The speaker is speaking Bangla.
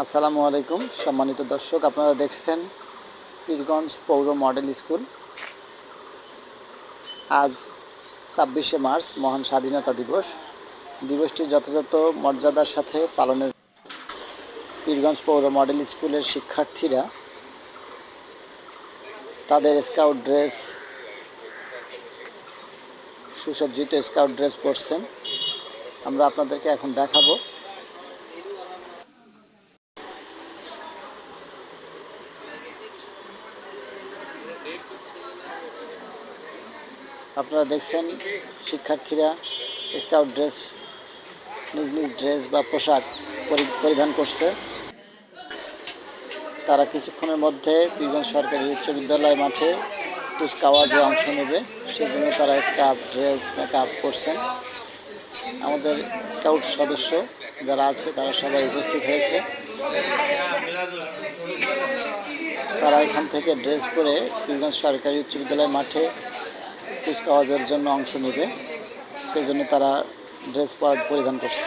আসসালামু আলাইকুম সম্মানিত দর্শক, আপনারা দেখছেন পীরগঞ্জ পৌর মডেল স্কুল। আজ ২৬শে মার্চ মহান স্বাধীনতা দিবস। দিবসটি যথাযথ মর্যাদার সাথে পালনের পীরগঞ্জ পৌর মডেল স্কুলের শিক্ষার্থীরা তাদের স্কাউট ড্রেস, সুসজ্জিত স্কাউট ড্রেস পরছেন। আমরা আপনাদেরকে এখন দেখাবো। আপনারা দেখছেন শিক্ষার্থীরা স্কাউট ড্রেস, নিজ নিজ ড্রেস বা পোশাক পরিধান করছে। তারা কিছুক্ষণের মধ্যে পীরগঞ্জ সরকারি উচ্চ বিদ্যালয় মাঠে কুচকাওয়াজে অংশ নেবে, সেজন্য তারা স্কার্ফ, ড্রেস, মেকআপ করছেন। আমাদের স্কাউট সদস্য যারা আছে তারা সবাই উপস্থিত হয়েছে। তারা এখান থেকে ড্রেস পরে পীরগঞ্জ সরকারি উচ্চ বিদ্যালয় মাঠে কুচকাওয়াজের জন্য অংশ নেবে, সেই জন্য তারা ড্রেস পরিধান করছে।